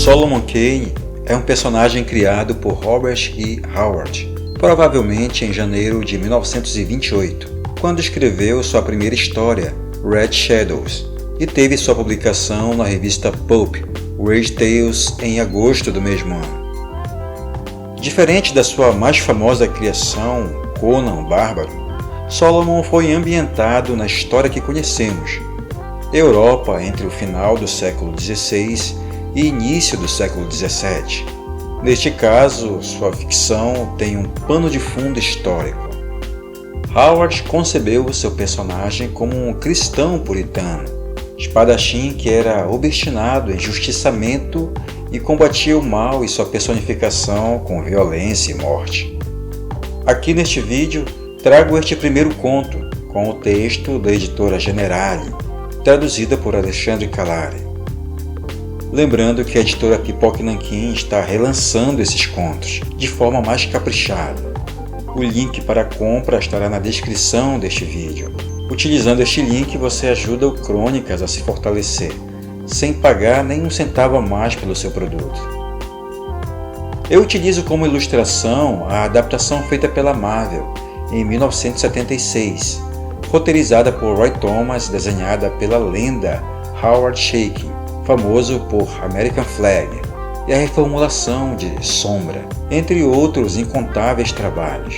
Solomon Kane é um personagem criado por Robert E. Howard, provavelmente em janeiro de 1928, quando escreveu sua primeira história, Red Shadows, e teve sua publicação na revista Pulp, Weird Tales, em agosto do mesmo ano. Diferente da sua mais famosa criação, Conan o Bárbaro, Solomon foi ambientado na história que conhecemos, Europa entre o final do século XVI e início do século XVII. Neste caso, sua ficção tem um pano de fundo histórico. Howard concebeu seu personagem como um cristão puritano, espadachim que era obstinado em justiçamento e combatia o mal e sua personificação com violência e morte. Aqui neste vídeo trago este primeiro conto com o texto da editora Generale, traduzida por Alexandre Calari. Lembrando que a editora Pipoque Nanquim está relançando esses contos de forma mais caprichada. O link para a compra estará na descrição deste vídeo. Utilizando este link você ajuda o Crônicas a se fortalecer, sem pagar nem um centavo a mais pelo seu produto. Eu utilizo como ilustração a adaptação feita pela Marvel em 1976, roteirizada por Roy Thomas e desenhada pela lenda Howard Chaykin, famoso por American Flag, e a reformulação de Sombra, entre outros incontáveis trabalhos.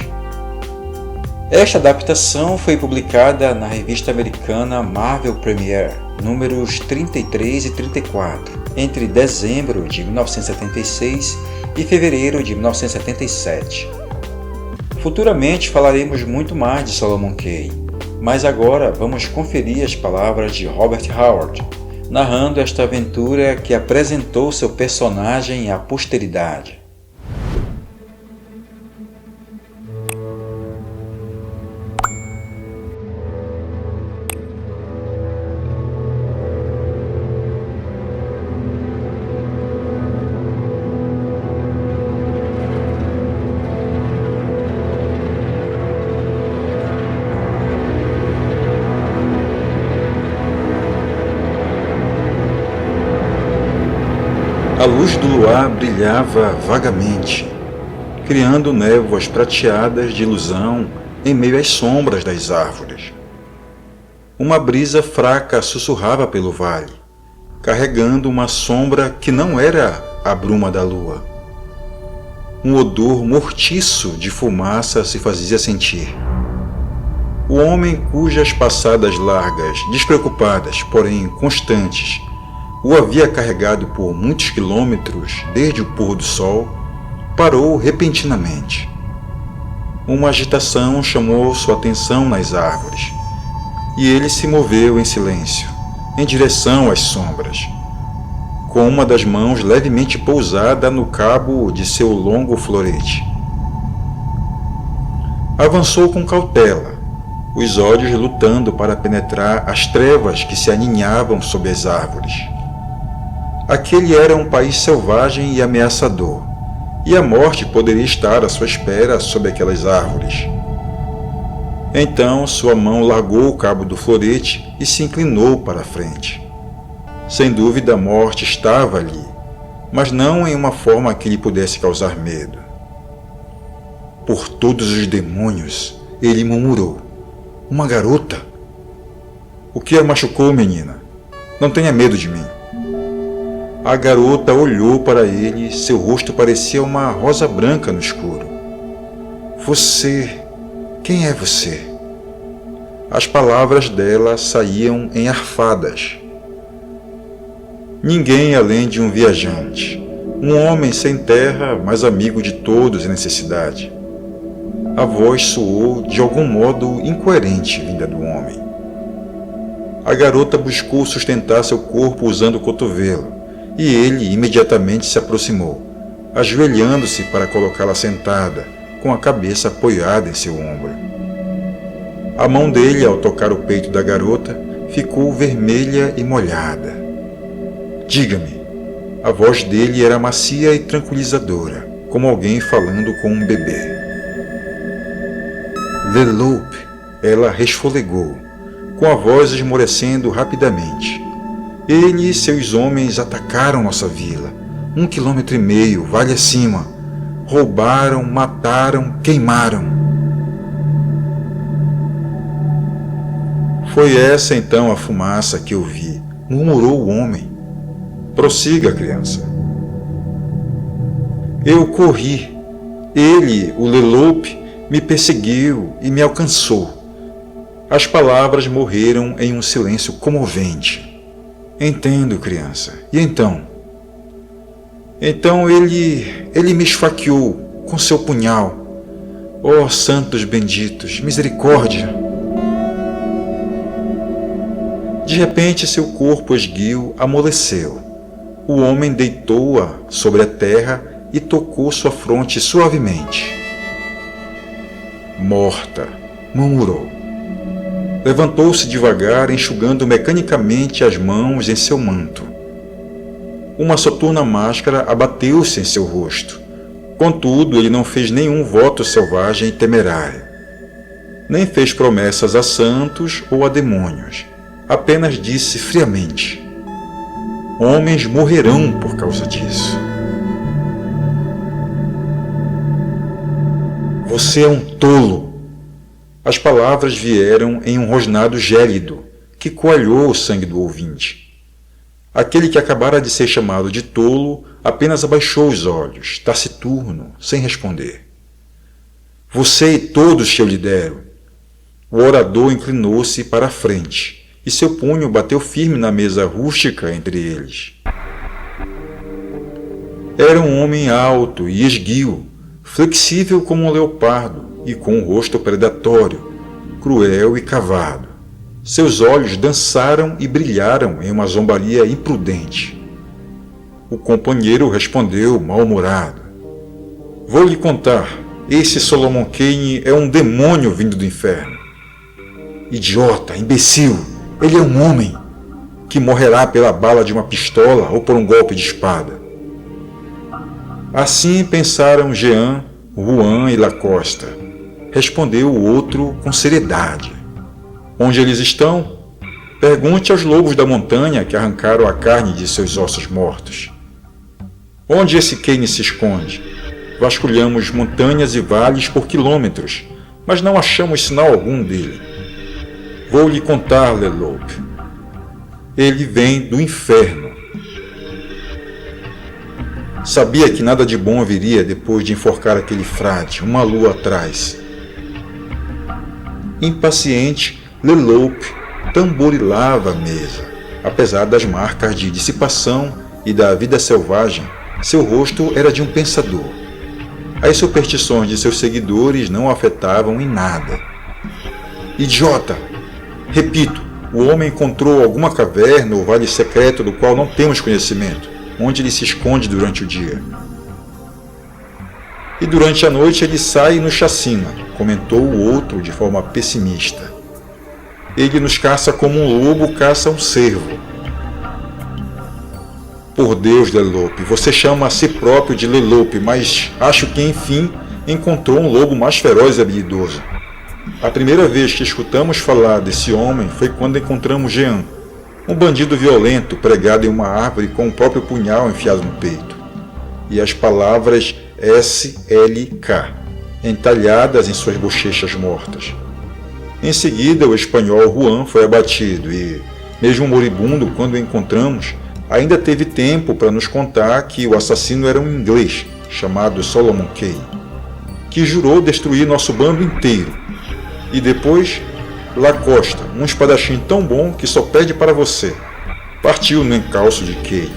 Esta adaptação foi publicada na revista americana Marvel Premiere, números 33 e 34, entre dezembro de 1976 e fevereiro de 1977. Futuramente falaremos muito mais de Solomon Kane, mas agora vamos conferir as palavras de Robert Howard, narrando esta aventura que apresentou seu personagem à posteridade. A luz do luar brilhava vagamente, criando névoas prateadas de ilusão em meio às sombras das árvores. Uma brisa fraca sussurrava pelo vale, carregando uma sombra que não era a bruma da lua. Um odor mortiço de fumaça se fazia sentir. O homem cujas passadas largas, despreocupadas, porém constantes, o havia carregado por muitos quilômetros desde o pôr do sol, parou repentinamente. Uma agitação chamou sua atenção nas árvores, e ele se moveu em silêncio, em direção às sombras, com uma das mãos levemente pousada no cabo de seu longo florete. Avançou com cautela, os olhos lutando para penetrar as trevas que se aninhavam sob as árvores. Aquele era um país selvagem e ameaçador, e a morte poderia estar à sua espera sob aquelas árvores. Então sua mão largou o cabo do florete e se inclinou para a frente. Sem dúvida a morte estava ali, mas não em uma forma que lhe pudesse causar medo. Por todos os demônios, ele murmurou. Uma garota? O que a machucou, menina? Não tenha medo de mim. A garota olhou para ele, seu rosto parecia uma rosa branca no escuro. Você... quem é você? As palavras dela saíam em arfadas. Ninguém além de um viajante, um homem sem terra, mas amigo de todos em necessidade. A voz soou de algum modo incoerente vinda do homem. A garota buscou sustentar seu corpo usando o cotovelo, e ele imediatamente se aproximou, ajoelhando-se para colocá-la sentada, com a cabeça apoiada em seu ombro. A mão dele, ao tocar o peito da garota, ficou vermelha e molhada. Diga-me. A voz dele era macia e tranquilizadora, como alguém falando com um bebê. Leloup, ela resfolegou, com a voz esmorecendo rapidamente. Ele e seus homens atacaram nossa vila, 1,5 km, vale acima. Roubaram, mataram, queimaram. Foi essa então a fumaça que eu vi, murmurou o homem. Prossiga, criança. Eu corri. Ele, o Leloup, me perseguiu e me alcançou. As palavras morreram em um silêncio comovente. Entendo, criança. E então? Então ele me esfaqueou com seu punhal. Oh, santos benditos, misericórdia! De repente seu corpo esguio amoleceu. O homem deitou-a sobre a terra e tocou sua fronte suavemente. Morta, murmurou. Levantou-se devagar, enxugando mecanicamente as mãos em seu manto. Uma soturna máscara abateu-se em seu rosto. Contudo, ele não fez nenhum voto selvagem e temerário. Nem fez promessas a santos ou a demônios. Apenas disse friamente: homens morrerão por causa disso. Você é um tolo. As palavras vieram em um rosnado gélido, que coalhou o sangue do ouvinte. Aquele que acabara de ser chamado de tolo apenas abaixou os olhos, taciturno, sem responder. Você e todos que eu lhe dero. O orador inclinou-se para a frente, e seu punho bateu firme na mesa rústica entre eles. Era um homem alto e esguio, flexível como um leopardo e com um rosto predatório, cruel e cavado. Seus olhos dançaram e brilharam em uma zombaria imprudente. O companheiro respondeu mal-humorado: vou lhe contar, esse Solomon Kane é um demônio vindo do inferno. Idiota, imbecil, ele é um homem que morrerá pela bala de uma pistola ou por um golpe de espada. Assim pensaram Jean, Juan e Lacosta. Respondeu o outro com seriedade: onde eles estão? Pergunte aos lobos da montanha que arrancaram a carne de seus ossos mortos. Onde esse Kane se esconde? Vasculhamos montanhas e vales por quilômetros, mas não achamos sinal algum dele. Vou lhe contar, Leloup. Ele vem do inferno. Sabia que nada de bom viria depois de enforcar aquele frade, uma lua atrás. Impaciente, Leloup tamborilava a mesa. Apesar das marcas de dissipação e da vida selvagem, seu rosto era de um pensador. As superstições de seus seguidores não o afetavam em nada. Idiota! Repito, o homem encontrou alguma caverna ou vale secreto do qual não temos conhecimento, onde ele se esconde durante o dia. E durante a noite ele sai e nos chacina, comentou o outro de forma pessimista. Ele nos caça como um lobo caça um cervo. Por Deus, Leloup, você chama a si próprio de Leloup, mas acho que, enfim, encontrou um lobo mais feroz e habilidoso. A primeira vez que escutamos falar desse homem foi quando encontramos Jean, um bandido violento pregado em uma árvore com o próprio punhal enfiado no peito, e as palavras SLK entalhadas em suas bochechas mortas. Em seguida, o espanhol Juan foi abatido e, mesmo moribundo quando o encontramos, ainda teve tempo para nos contar que o assassino era um inglês chamado Solomon Kane, que jurou destruir nosso bando inteiro. E depois, Lacosta, um espadachim tão bom que só pede para você. Partiu no encalço de Kane.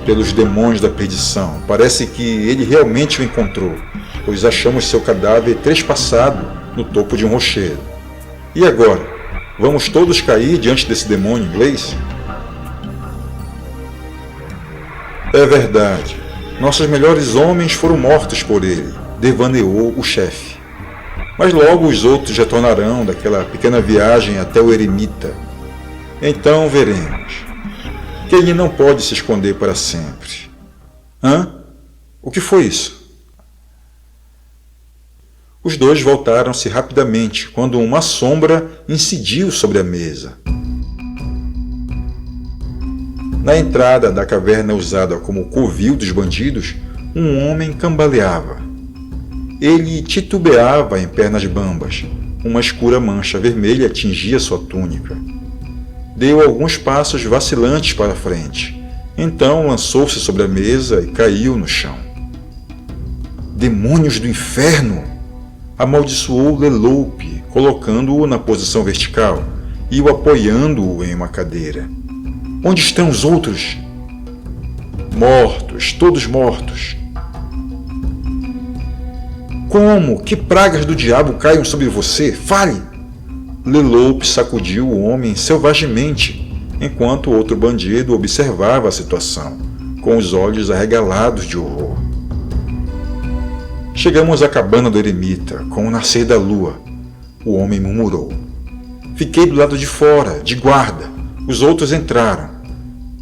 Pelos demônios da perdição, parece que ele realmente o encontrou, pois achamos seu cadáver trespassado no topo de um rochedo. E agora? Vamos todos cair diante desse demônio inglês? É verdade. Nossos melhores homens foram mortos por ele, devaneou o chefe. Mas logo os outros retornarão daquela pequena viagem até o eremita. Então veremos. Kane não pode se esconder para sempre. Hã? O que foi isso? Os dois voltaram-se rapidamente quando uma sombra incidiu sobre a mesa. Na entrada da caverna usada como covil dos bandidos, um homem cambaleava. Ele titubeava em pernas bambas. Uma escura mancha vermelha tingia sua túnica. Deu alguns passos vacilantes para frente. Então lançou-se sobre a mesa e caiu no chão. Demônios do inferno! Amaldiçoou Leloup, colocando-o na posição vertical e o apoiando-o em uma cadeira. Onde estão os outros? Mortos, todos mortos. Como? Que pragas do diabo caiam sobre você? Fale! Leloup sacudiu o homem selvagemente, enquanto outro bandido observava a situação, com os olhos arregalados de horror. Chegamos à cabana do eremita, com o nascer da lua. O homem murmurou. Fiquei do lado de fora, de guarda. Os outros entraram,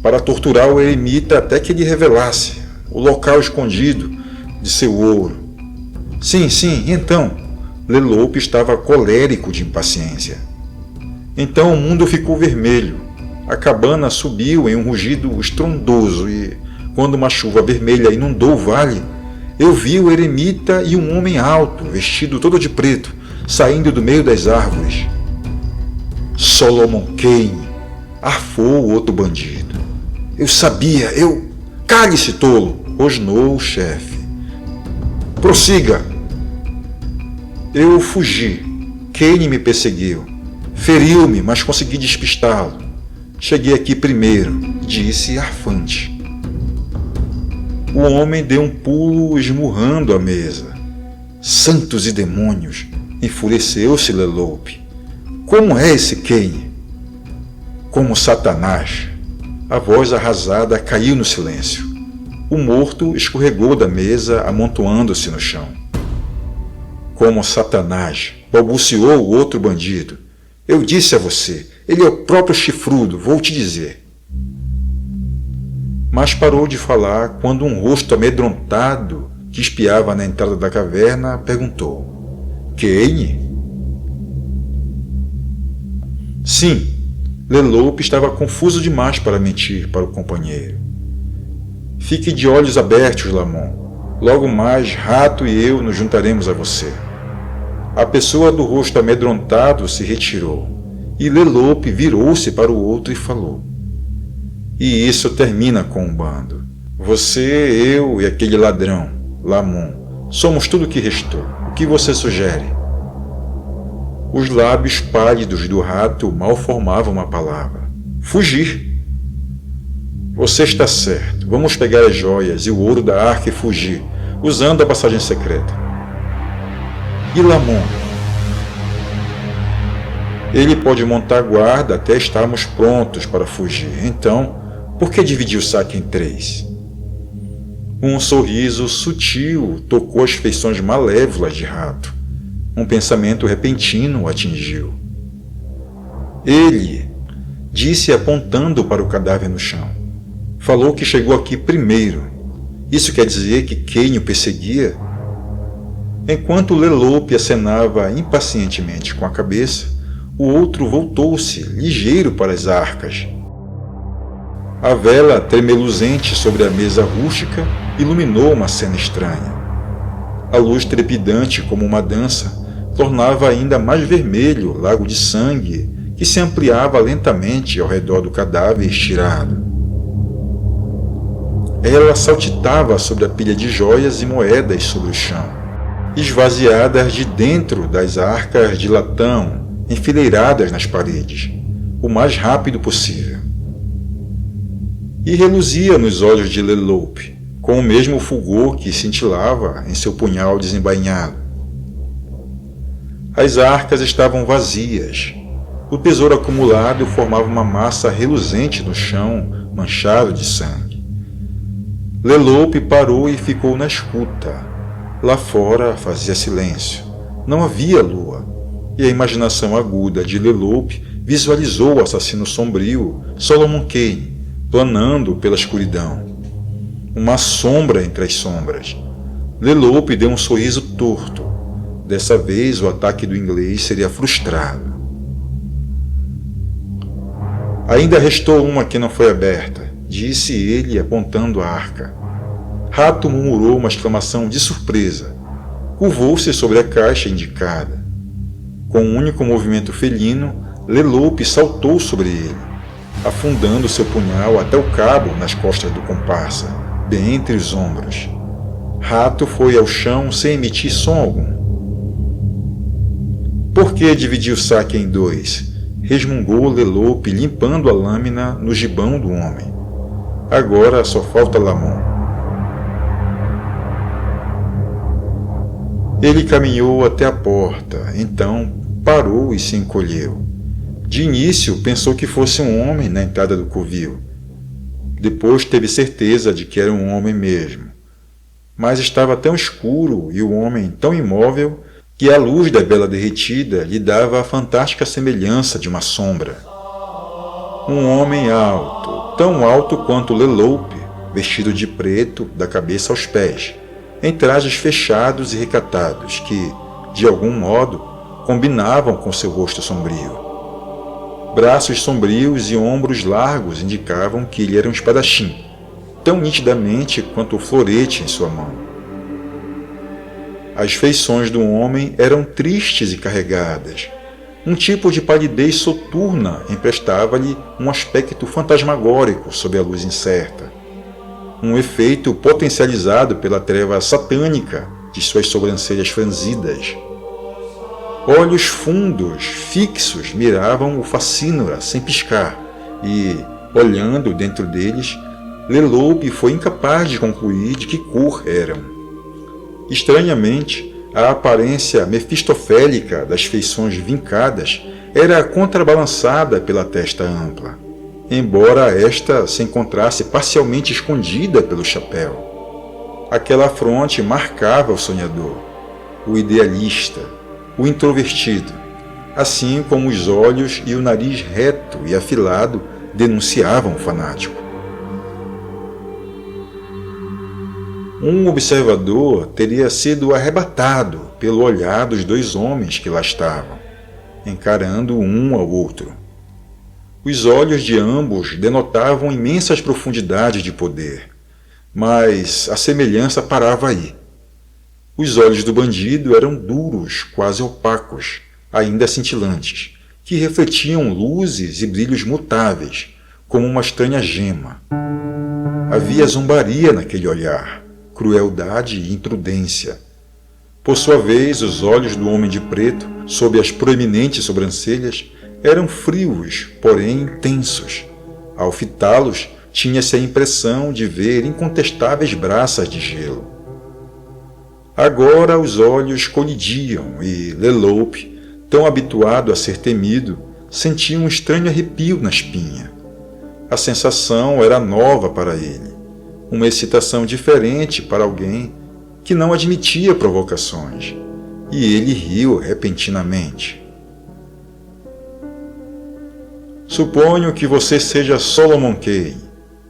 para torturar o eremita até que ele revelasse o local escondido de seu ouro. Sim, então. Leloup estava colérico de impaciência. Então o mundo ficou vermelho. A cabana subiu em um rugido estrondoso e, quando uma chuva vermelha inundou o vale, eu vi o eremita e um homem alto, vestido todo de preto, saindo do meio das árvores. Solomon Kane, arfou o outro bandido. Eu sabia, Cale-se, tolo, rosnou o chefe. Prossiga! Eu fugi. Kane me perseguiu. Feriu-me, mas consegui despistá-lo. Cheguei aqui primeiro, disse arfante. O homem deu um pulo esmurrando a mesa. Santos e demônios! Enfureceu-se Leloup. Como é esse Kane? Como Satanás. A voz arrasada caiu no silêncio. O morto escorregou da mesa, amontoando-se no chão. Como Satanás, balbuciou o outro bandido. Eu disse a você, ele é o próprio chifrudo, vou te dizer. Mas parou de falar quando um rosto amedrontado que espiava na entrada da caverna perguntou: Kane? Sim, Leloup estava confuso demais para mentir para o companheiro. Fique de olhos abertos, Lamont. Logo mais, Rato e eu nos juntaremos a você. A pessoa do rosto amedrontado se retirou, e Leloup virou-se para o outro e falou: E isso termina com um bando. Você, eu e aquele ladrão, Lamont, somos tudo o que restou. O que você sugere? Os lábios pálidos do rato mal formavam uma palavra. Fugir. Você está certo. Vamos pegar as joias e o ouro da arca e fugir, usando a passagem secreta. E Lamont? Ele pode montar guarda até estarmos prontos para fugir. Então, por que dividir o saque em 3? Um sorriso sutil tocou as feições malévolas de Rato. Um pensamento repentino o atingiu. Ele, disse apontando para o cadáver no chão, falou que chegou aqui primeiro. Isso quer dizer que Kane o perseguia? Enquanto Leloup acenava impacientemente com a cabeça, o outro voltou-se, ligeiro para as arcas. A vela tremeluzente sobre a mesa rústica iluminou uma cena estranha. A luz trepidante como uma dança tornava ainda mais vermelho o lago de sangue que se ampliava lentamente ao redor do cadáver estirado. Ela saltitava sobre a pilha de joias e moedas sobre o chão, esvaziadas de dentro das arcas de latão enfileiradas nas paredes, o mais rápido possível. E reluzia nos olhos de Leloup, com o mesmo fulgor que cintilava em seu punhal desembainhado. As arcas estavam vazias. O tesouro acumulado formava uma massa reluzente no chão, manchado de sangue. Leloup parou e ficou na escuta. Lá fora fazia silêncio. Não havia lua, e a imaginação aguda de Leloup visualizou o assassino sombrio, Solomon Kane, planando pela escuridão. Uma sombra entre as sombras. Leloup deu um sorriso torto. Dessa vez o ataque do inglês seria frustrado. Ainda restou uma que não foi aberta. disse ele apontando a arca. Rato murmurou uma exclamação de surpresa. Curvou-se sobre a caixa indicada. Com um único movimento felino, Leloup saltou sobre ele, afundando seu punhal até o cabo nas costas do comparsa, bem entre os ombros. Rato foi ao chão sem emitir som algum. Por que dividir o saque em dois? Resmungou Leloup, limpando a lâmina no gibão do homem. Agora só falta Lamon. Ele caminhou até a porta, então parou e se encolheu. De início pensou que fosse um homem na entrada do covil. Depois teve certeza de que era um homem mesmo. Mas estava tão escuro e o homem tão imóvel que a luz da vela derretida lhe dava a fantástica semelhança de uma sombra. Um homem alto, tão alto quanto Leloup, vestido de preto da cabeça aos pés, em trajes fechados e recatados que, de algum modo, combinavam com seu rosto sombrio. Braços sombrios e ombros largos indicavam que ele era um espadachim, tão nitidamente quanto o florete em sua mão. As feições do homem eram tristes e carregadas. Um tipo de palidez soturna emprestava-lhe um aspecto fantasmagórico sob a luz incerta. Um efeito potencializado pela treva satânica de suas sobrancelhas franzidas. Olhos fundos, fixos, miravam o Facínora sem piscar, e, olhando dentro deles, Leloup foi incapaz de concluir de que cor eram. Estranhamente, a aparência mefistofélica das feições vincadas era contrabalançada pela testa ampla, embora esta se encontrasse parcialmente escondida pelo chapéu. Aquela fronte marcava o sonhador, o idealista, o introvertido, assim como os olhos e o nariz reto e afilado denunciavam o fanático. Um observador teria sido arrebatado pelo olhar dos dois homens que lá estavam, encarando um ao outro. Os olhos de ambos denotavam imensas profundidades de poder, mas a semelhança parava aí. Os olhos do bandido eram duros, quase opacos, ainda cintilantes, que refletiam luzes e brilhos mutáveis, como uma estranha gema. Havia zombaria naquele olhar, crueldade e imprudência. Por sua vez, os olhos do homem de preto, sob as proeminentes sobrancelhas, eram frios, porém intensos. Ao fitá-los, tinha-se a impressão de ver incontestáveis braças de gelo. Agora os olhos colidiam e Leloup, tão habituado a ser temido, sentia um estranho arrepio na espinha. A sensação era nova para ele, uma excitação diferente para alguém que não admitia provocações, e ele riu repentinamente. Suponho que você seja Solomon Kane,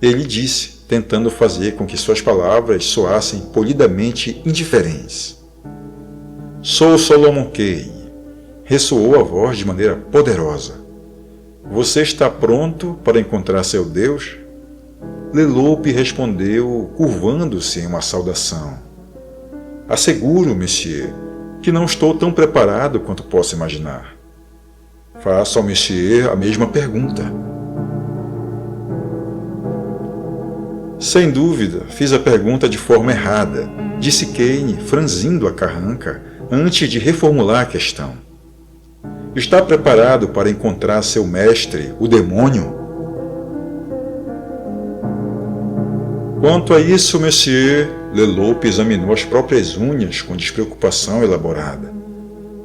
ele disse, tentando fazer com que suas palavras soassem polidamente indiferentes. Sou Solomon Kane, ressoou a voz de maneira poderosa. Você está pronto para encontrar seu Deus? Leloup respondeu, curvando-se em uma saudação. Asseguro, monsieur, que não estou tão preparado quanto posso imaginar. Faço ao monsieur a mesma pergunta. Sem dúvida, fiz a pergunta de forma errada, disse Kane, franzindo a carranca, antes de reformular a questão. Está preparado para encontrar seu mestre, o demônio? Quanto a isso, monsieur, Leloup examinou as próprias unhas com despreocupação elaborada.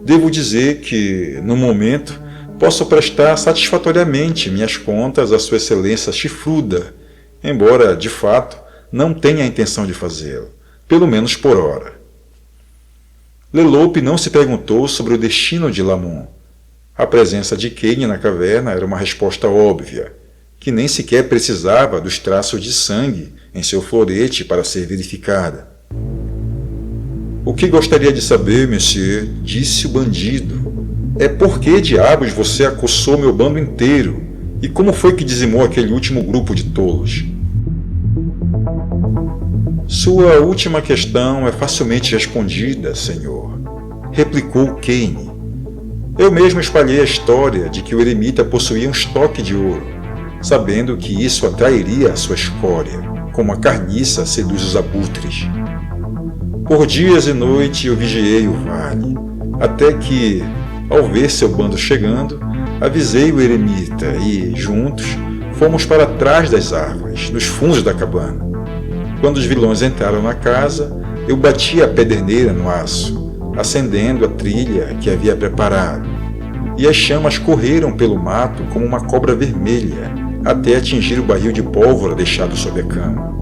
Devo dizer que, no momento, posso prestar satisfatoriamente minhas contas à sua excelência chifruda, embora, de fato, não tenha a intenção de fazê-lo, pelo menos por hora. Leloup não se perguntou sobre o destino de Lamon. A presença de Kane na caverna era uma resposta óbvia, que nem sequer precisava dos traços de sangue em seu florete para ser verificada. O que gostaria de saber, monsieur, disse o bandido, é por que diabos você acossou meu bando inteiro e como foi que dizimou aquele último grupo de tolos? Sua última questão é facilmente respondida, senhor, replicou Kane. Eu mesmo espalhei a história de que o eremita possuía um estoque de ouro, sabendo que isso atrairia a sua escória, como a carniça seduz os abutres. Por dias e noites eu vigiei o vale, até que, ao ver seu bando chegando, avisei o eremita e, juntos, fomos para trás das árvores, nos fundos da cabana. Quando os vilões entraram na casa, eu bati a pederneira no aço, acendendo a trilha que havia preparado, e as chamas correram pelo mato como uma cobra vermelha, até atingir o barril de pólvora deixado sob a cama.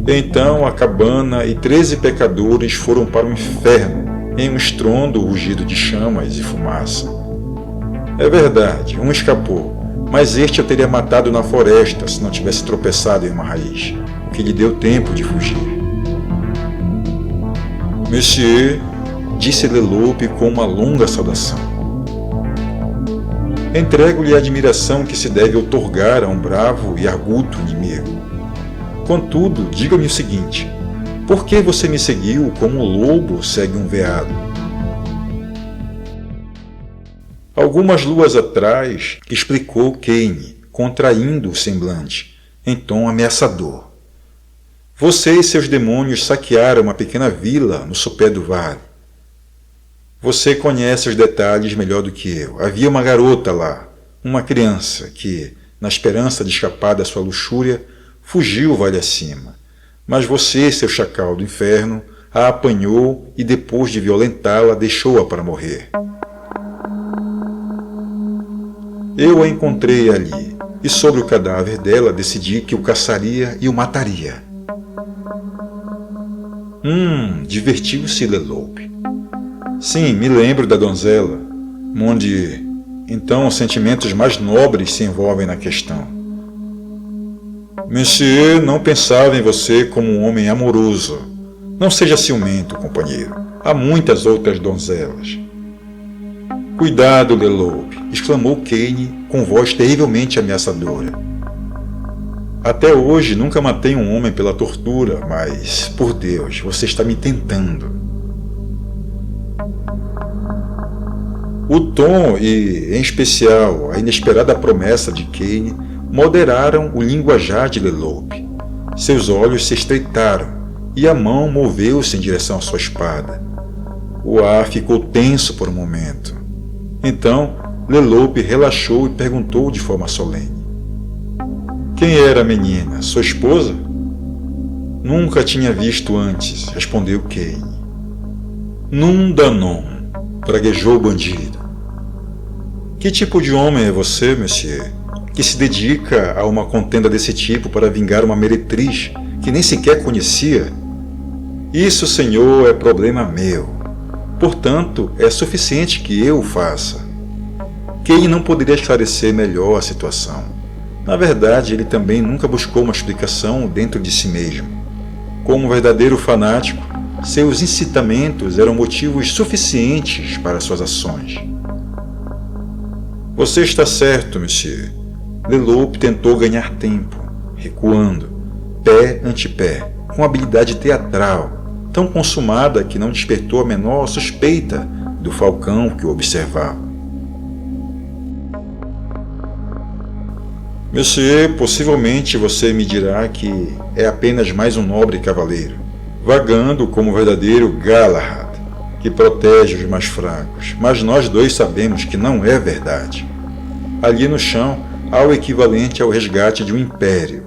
Então a cabana e 13 pecadores foram para o inferno, em um estrondo rugido de chamas e fumaça. É verdade, um escapou, mas este eu teria matado na floresta se não tivesse tropeçado em uma raiz, o que lhe deu tempo de fugir. Monsieur, disse Leloup com uma longa saudação. Entrego-lhe a admiração que se deve outorgar a um bravo e arguto inimigo. Contudo, diga-me o seguinte: por que você me seguiu como um lobo segue um veado? Algumas luas atrás, explicou Kane, contraindo o semblante, em tom ameaçador. Você e seus demônios saquearam uma pequena vila no sopé do vale. Você conhece os detalhes melhor do que eu. Havia uma garota lá, uma criança, que, na esperança de escapar da sua luxúria, fugiu o vale acima. Mas você, seu chacal do inferno, a apanhou e, depois de violentá-la, deixou-a para morrer. Eu a encontrei ali, e sobre o cadáver dela decidi que o caçaria e o mataria. Divertiu-se Leloup. Sim, me lembro da donzela, onde então os sentimentos mais nobres se envolvem na questão. Monsieur não pensava em você como um homem amoroso. Não seja ciumento, companheiro. Há muitas outras donzelas. Cuidado, Leloup, exclamou Kane com voz terrivelmente ameaçadora. Até hoje nunca matei um homem pela tortura, mas, por Deus, você está me tentando. O tom e, em especial, a inesperada promessa de Kane moderaram o linguajar de Leloup. Seus olhos se estreitaram e a mão moveu-se em direção à sua espada. O ar ficou tenso por um momento. Então, Leloup relaxou e perguntou de forma solene. Quem era a menina? Sua esposa? Nunca tinha visto antes, respondeu Kane. Num danon, praguejou o bandido. Que tipo de homem é você, monsieur, que se dedica a uma contenda desse tipo para vingar uma meretriz que nem sequer conhecia? Isso, senhor, é problema meu. Portanto, é suficiente que eu o faça. Kane não poderia esclarecer melhor a situação. Na verdade, ele também nunca buscou uma explicação dentro de si mesmo. Como um verdadeiro fanático, seus incitamentos eram motivos suficientes para suas ações. Você está certo, monsieur. Leloup tentou ganhar tempo, recuando, pé ante pé, com habilidade teatral, tão consumada que não despertou a menor suspeita do falcão que o observava. Monsieur, possivelmente você me dirá que é apenas mais um nobre cavaleiro, vagando como o verdadeiro Galahad, que protege os mais fracos, mas nós dois sabemos que não é verdade. Ali no chão há o equivalente ao resgate de um império.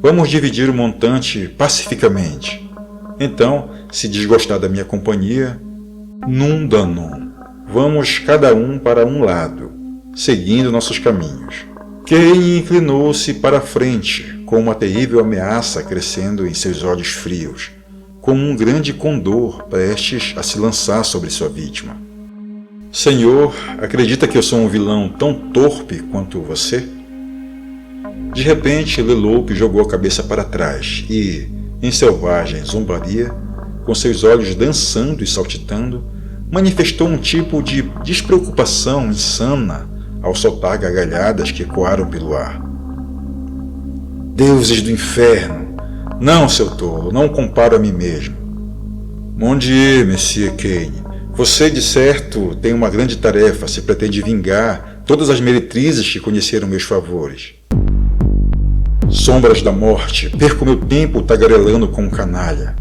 Vamos dividir o montante pacificamente. Então, se desgostar da minha companhia, num danon, vamos cada um para um lado, seguindo nossos caminhos. Kane inclinou-se para a frente, com uma terrível ameaça crescendo em seus olhos frios, como um grande condor prestes a se lançar sobre sua vítima. Senhor, acredita que eu sou um vilão tão torpe quanto você? De repente, Leloup jogou a cabeça para trás e, em selvagem zombaria, com seus olhos dançando e saltitando, manifestou um tipo de despreocupação insana ao soltar gargalhadas que ecoaram pelo ar. Deuses do inferno! Não, seu tolo, não comparo a mim mesmo. Mon Dieu, Monsieur Kane. Você, de certo, tem uma grande tarefa se pretende vingar todas as meretrizes que conheceram meus favores. Sombras da morte, perco meu tempo tagarelando com um canalha.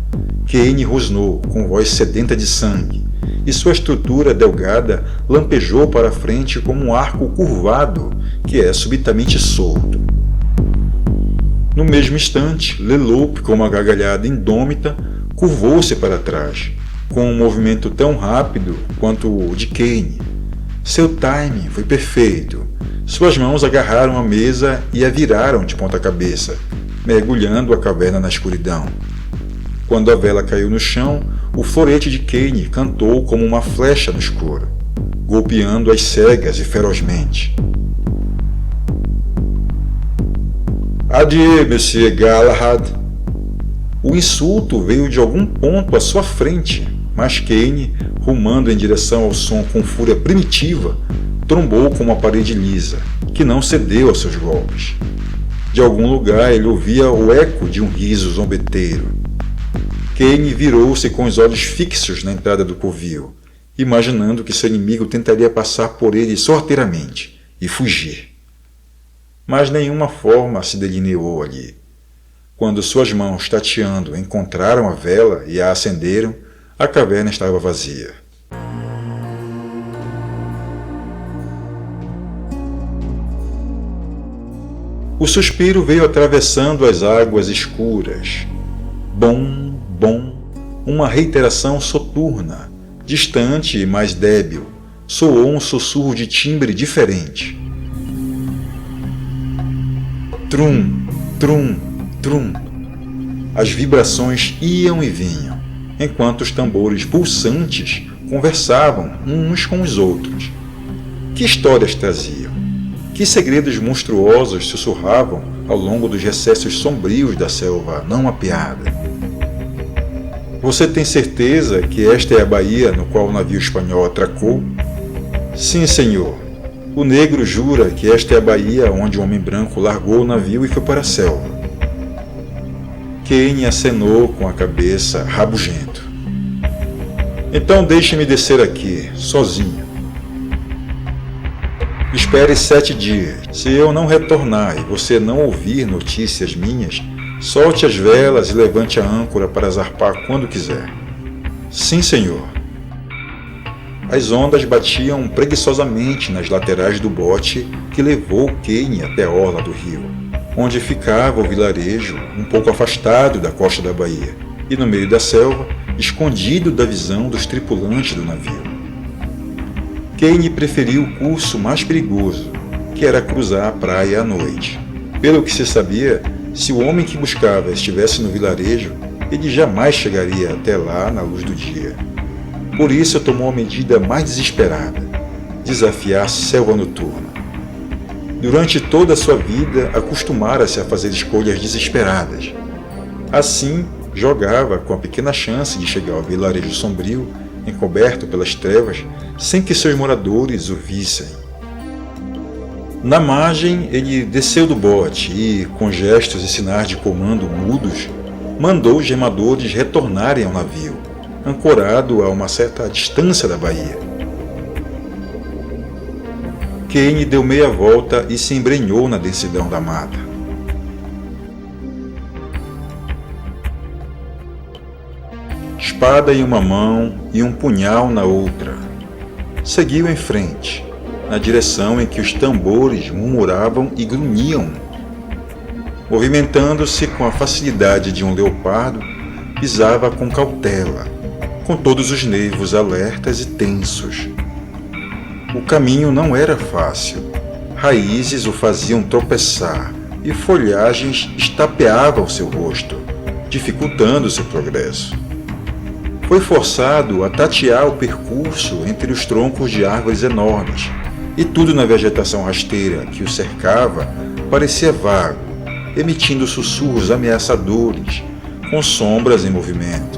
Kane rosnou, com voz sedenta de sangue, e sua estrutura delgada lampejou para a frente como um arco curvado que é subitamente solto. No mesmo instante, Leloup, com uma gargalhada indômita, curvou-se para trás, com um movimento tão rápido quanto o de Kane. Seu timing foi perfeito. Suas mãos agarraram a mesa e a viraram de ponta cabeça, mergulhando a caverna na escuridão. Quando a vela caiu no chão, o florete de Kane cantou como uma flecha no escuro, golpeando-as cegas e ferozmente. Adieu, Monsieur Galahad. O insulto veio de algum ponto à sua frente, mas Kane, rumando em direção ao som com fúria primitiva, trombou com uma parede lisa, que não cedeu aos seus golpes. De algum lugar ele ouvia o eco de um riso zombeteiro. Kane virou-se com os olhos fixos na entrada do covil, imaginando que seu inimigo tentaria passar por ele sorrateiramente e fugir. Mas nenhuma forma se delineou ali. Quando suas mãos tateando encontraram a vela e a acenderam, a caverna estava vazia. O suspiro veio atravessando as águas escuras. Bom, bom, uma reiteração soturna, distante e mais débil, soou um sussurro de timbre diferente. Trum, trum, trum. As vibrações iam e vinham, enquanto os tambores pulsantes conversavam uns com os outros. Que histórias traziam? Que segredos monstruosos sussurravam ao longo dos recessos sombrios da selva não mapeada? Você tem certeza que esta é a baía no qual o navio espanhol atracou? Sim, senhor. O negro jura que esta é a baía onde o homem branco largou o navio e foi para a selva. Kane acenou com a cabeça, rabugento. Então deixe-me descer aqui, sozinho. Espere 7 dias. Se eu não retornar e você não ouvir notícias minhas, solte as velas e levante a âncora para zarpar quando quiser. Sim, senhor. As ondas batiam preguiçosamente nas laterais do bote que levou Kane até a orla do rio, onde ficava o vilarejo um pouco afastado da costa da baía e no meio da selva, escondido da visão dos tripulantes do navio. Kane preferiu o curso mais perigoso, que era cruzar a praia à noite. Pelo que se sabia, se o homem que buscava estivesse no vilarejo, ele jamais chegaria até lá na luz do dia. Por isso tomou a medida mais desesperada: desafiar a selva noturna. Durante toda a sua vida, acostumara-se a fazer escolhas desesperadas. Assim, jogava com a pequena chance de chegar ao vilarejo sombrio, encoberto pelas trevas, sem que seus moradores o vissem. Na margem, ele desceu do bote e, com gestos e sinais de comando mudos, mandou os remadores retornarem ao navio, ancorado a uma certa distância da baía. Kane deu meia volta e se embrenhou na densidão da mata. Espada em uma mão e um punhal na outra, seguiu em frente, na direção em que os tambores murmuravam e grunhiam. Movimentando-se com a facilidade de um leopardo, pisava com cautela, com todos os nervos alertas e tensos. O caminho não era fácil. Raízes o faziam tropeçar e folhagens estapeavam seu rosto, dificultando seu progresso. Foi forçado a tatear o percurso entre os troncos de árvores enormes, e tudo na vegetação rasteira que o cercava parecia vago, emitindo sussurros ameaçadores, com sombras em movimento.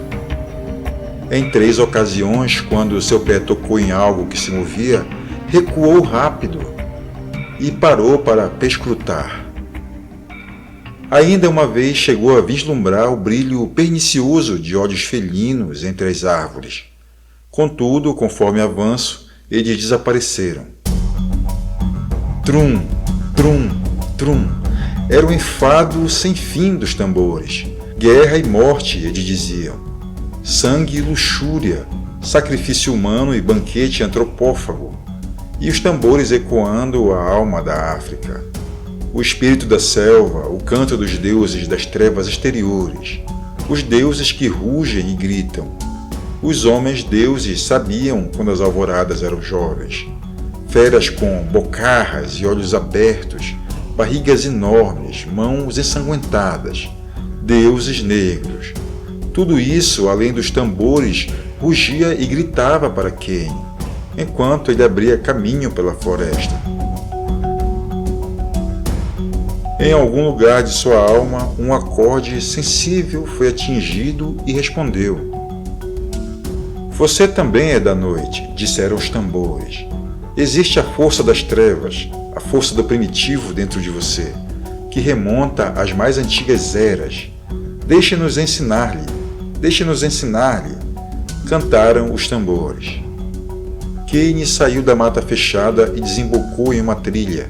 Em 3 ocasiões, quando seu pé tocou em algo que se movia, recuou rápido e parou para perscrutar. Ainda uma vez chegou a vislumbrar o brilho pernicioso de olhos felinos entre as árvores. Contudo, conforme avanço, eles desapareceram. Trum, trum, trum. Era um enfado sem fim dos tambores. Guerra e morte, eles diziam. Sangue e luxúria, sacrifício humano e banquete antropófago. E os tambores ecoando a alma da África. O espírito da selva, o canto dos deuses das trevas exteriores. Os deuses que rugem e gritam. Os homens deuses sabiam quando as alvoradas eram jovens. Feras com bocarras e olhos abertos, barrigas enormes, mãos ensanguentadas. Deuses negros. Tudo isso, além dos tambores, rugia e gritava para Cain, enquanto ele abria caminho pela floresta. Em algum lugar de sua alma, um acorde sensível foi atingido e respondeu. Você também é da noite, disseram os tambores. Existe a força das trevas, a força do primitivo dentro de você, que remonta às mais antigas eras. Deixe-nos ensinar-lhe, deixe-nos ensinar-lhe, cantaram os tambores. Cain saiu da mata fechada e desembocou em uma trilha.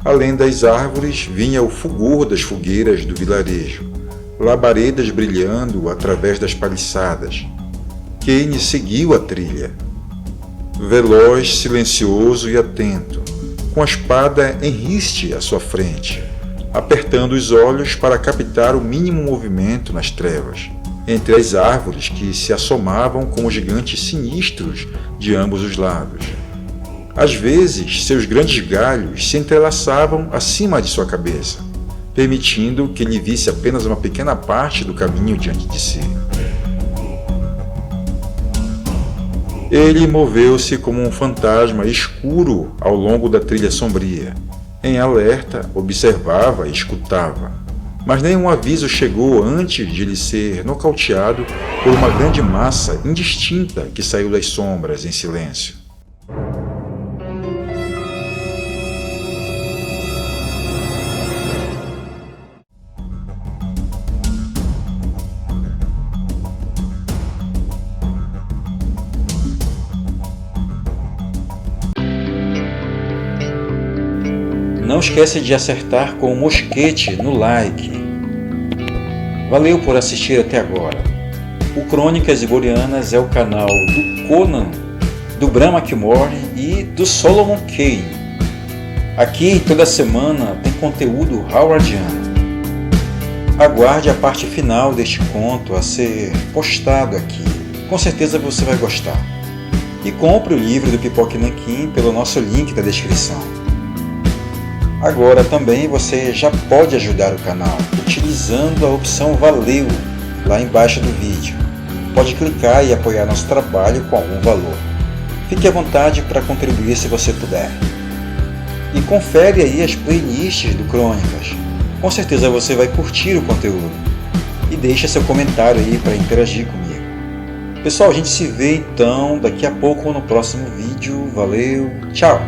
Além das árvores, vinha o fulgor das fogueiras do vilarejo, labaredas brilhando através das paliçadas. Cain seguiu a trilha. Veloz, silencioso e atento, com a espada em riste à sua frente, apertando os olhos para captar o mínimo movimento nas trevas, entre as árvores que se assomavam como gigantes sinistros de ambos os lados. Às vezes, seus grandes galhos se entrelaçavam acima de sua cabeça, permitindo que ele visse apenas uma pequena parte do caminho diante de si. Ele moveu-se como um fantasma escuro ao longo da trilha sombria. Em alerta, observava e escutava. Mas nenhum aviso chegou antes de ele ser nocauteado por uma grande massa indistinta que saiu das sombras em silêncio. Não esquece de acertar com o mosquete no like. Valeu por assistir até agora. O Crônicas Iborianas é o canal do Conan, do Bram McMurray e do Solomon Kane. Aqui toda semana tem conteúdo howardiano. Aguarde a parte final deste conto a ser postado aqui. Com certeza você vai gostar. E compre o livro do Pipoca Nanquim pelo nosso link da descrição. Agora também você já pode ajudar o canal utilizando a opção Valeu lá embaixo do vídeo. Pode clicar e apoiar nosso trabalho com algum valor. Fique à vontade para contribuir se você puder. E confere aí as playlists do Crônicas. Com certeza você vai curtir o conteúdo. E deixa seu comentário aí para interagir comigo. Pessoal, a gente se vê então daqui a pouco no próximo vídeo. Valeu, tchau!